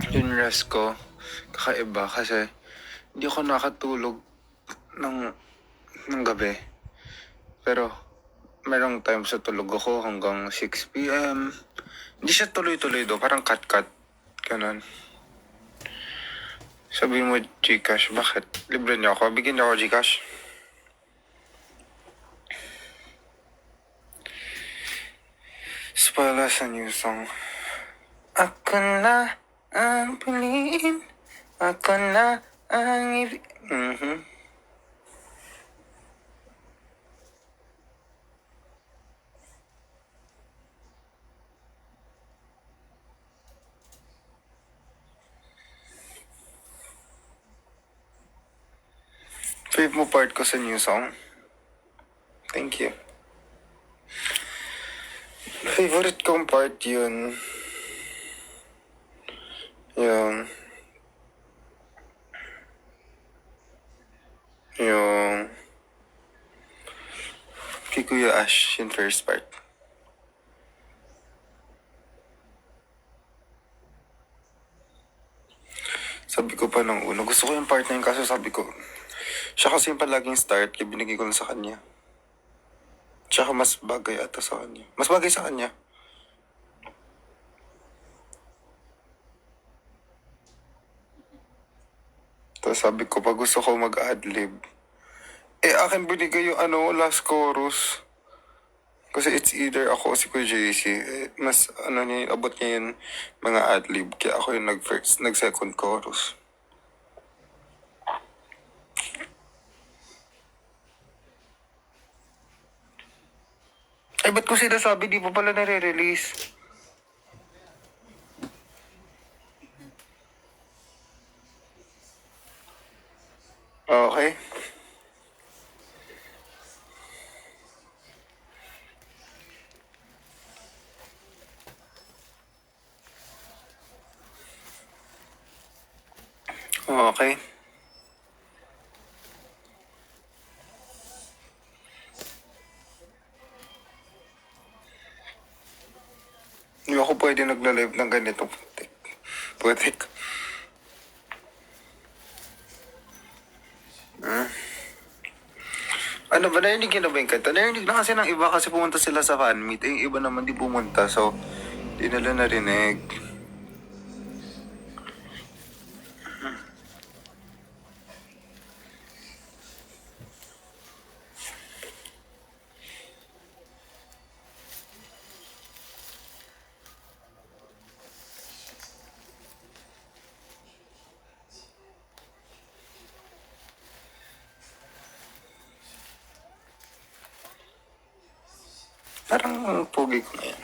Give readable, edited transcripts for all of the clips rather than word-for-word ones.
Yung rest ko, kakaiba kasi hindi ako nakatulog ng, ng gabi. Pero merong time sa tulog ako hanggang 6 p.m. Hindi siya tuloy-tuloy do, parang cut-cut. Ganon. Sabi mo, Gcash, bakit? Libre niyo ako, bigyan niyo ako Gcash. Spoiler sa new song. Ako na ang piliin, ako na ang ibig. Fave mo part ko sa new song. Thank you. Favorite kong part yun. Yung kay Kuya Ash, yung first part. Sabi ko pa nung una, gusto ko yung part na yun kaso sabi ko, siya kasi yung palaging start, kaya binigay ko lang sa kanya. Tsaka mas bagay ata sa kanya. Mas bagay sa kanya. Tapos sabi ko, pag gusto ko mag-adlib, akin binigay yung last chorus. Kasi it's either ako o si Kuya JC. Mas niya, abot niya yung mga adlib. Kaya ako yung nag-second chorus. Ba't ko sinasabi, di pa pala nare-release? Okay. Okay. Hindi ako pwede nagla-live ng ganito. Putik. Ano ba, narinig yun na ba yung kanta? Narinig na kasi ng iba kasi pumunta sila sa fan meet. Yung iba naman di pumunta. So, di nila narinig. Parang pogi ko na yan.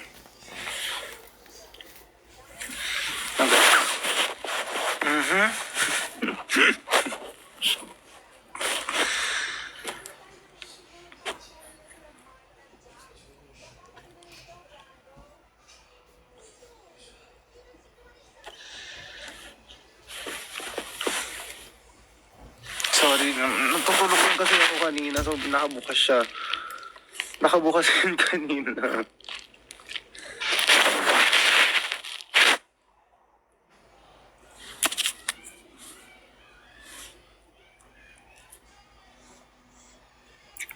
Sorry, natutulog lang kasi ako kanina so nakabukas siya. Nakabukas yun kanina.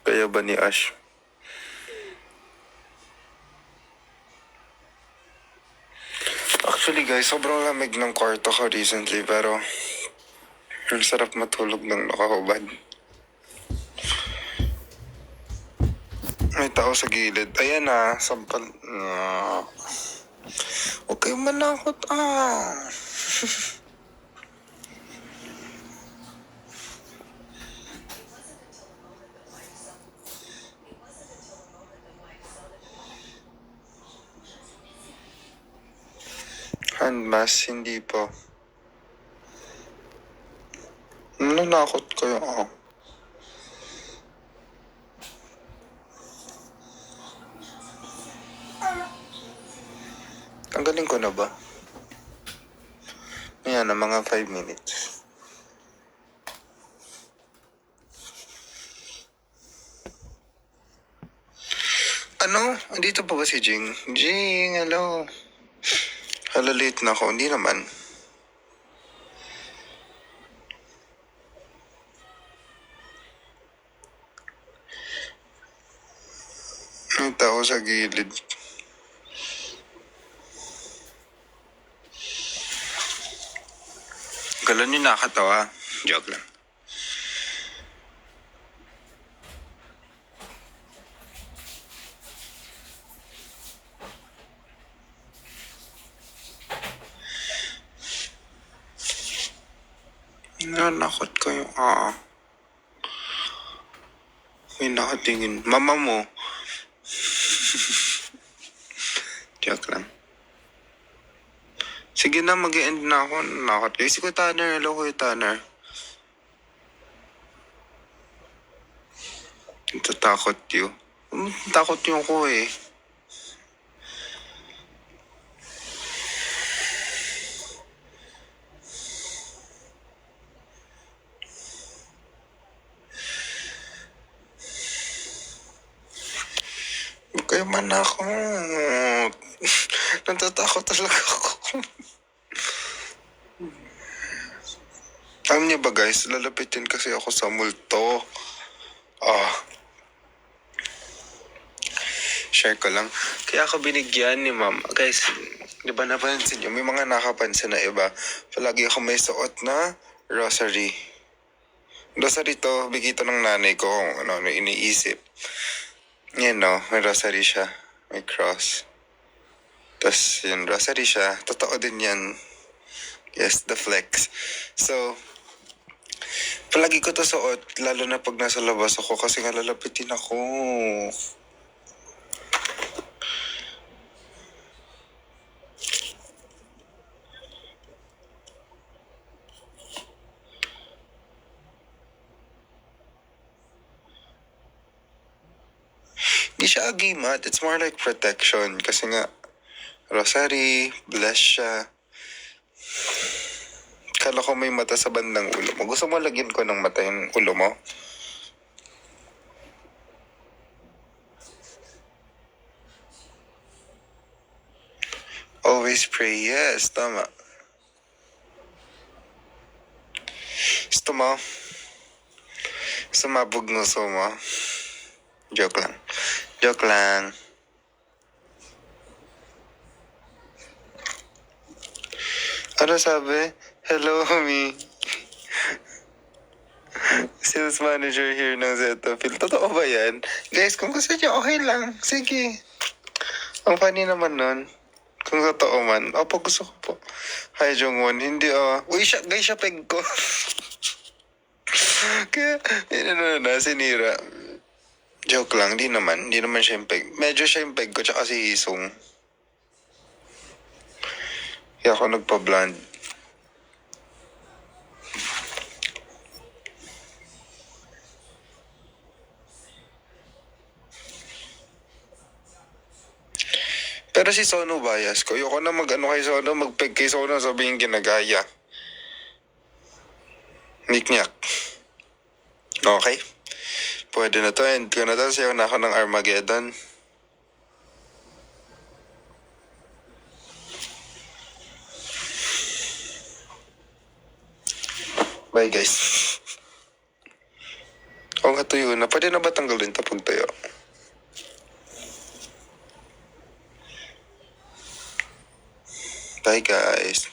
Kaya ba ni Ash? Actually guys, sobrang lamig ng kwarto ko recently pero ang sarap matulog ng nakahubad. May tao sa gilid. Ayan na, sampal. Huwag kayong manakot Hand mask, hindi po. Nanakot kayo Tanggalin ko na ba? Ayan na, mga 5 minutes. Andito pa ba si Jing? Jing, hello. Hala, late na ako. Hindi naman. May tao sa gilid. Galon yung nakatawa. Joke lang. Nanakot ko yung may nakatingin. Mama mo. Joke lang. Sige na, mag-end na ako. Nanakot kayo. Si Kuya Tanner. Hello, Kuya Tanner. Natatakot yun. Takot yung ko eh. Huwag kayo manakot. Natatakot talaga ako. Alam niyo ba guys, lalapitin kasi ako sa multo. Share ko lang. Kaya ako binigyan ni ma'am. Guys, di ba napansin niyo? May mga nakapansin na iba. Palagi ako may suot na rosary. Rosary to, bigay to ng nanay ko kung ano iniisip. Yan no, may rosary siya. May cross. Tapos yun, rosary siya. Totoo din yan. Yes, the flex. So, palagi ko to suot, lalo na pag nasa labas ako kasi nga lalapitin ako. Hindi siya agimat, it's more like protection kasi nga rosary, bless siya. Kala ko may mata sa bandang ulo mo. Gusto mo lagyan ko ng mata yung ulo mo? Always pray. Yes, tama. Gusto mo? Sumabog nguso mo? Joke lang. Joke lang. Ano sabi? Hello, homie. Sales manager here ng Zetafil. Totoo ba yan? Guys, kung gusto niyo, okay lang. Sige. Ang funny naman nun. Kung totoo man. Opo, gusto ko po. Hi, Jongwon. Hindi, Uy, guys, siya peg ko. Kaya, sinira. Joke lang, di naman. Di naman siya yung peg. Medyo siya yung peg ko, tsaka si Hisong. Kaya ako nagpa-blonde. Pero si Sono bias ko. Ayoko na mag-ano kay Sono, mag-peg kay Sono, sabihin ginagaya. Niknyak. Okay? Pwede na to. End ko na to. Sayo na ako ng Armageddon. Bye guys. O nga tuyo na. Pwede na ba tanggalin ito pag tayo? Bye guys.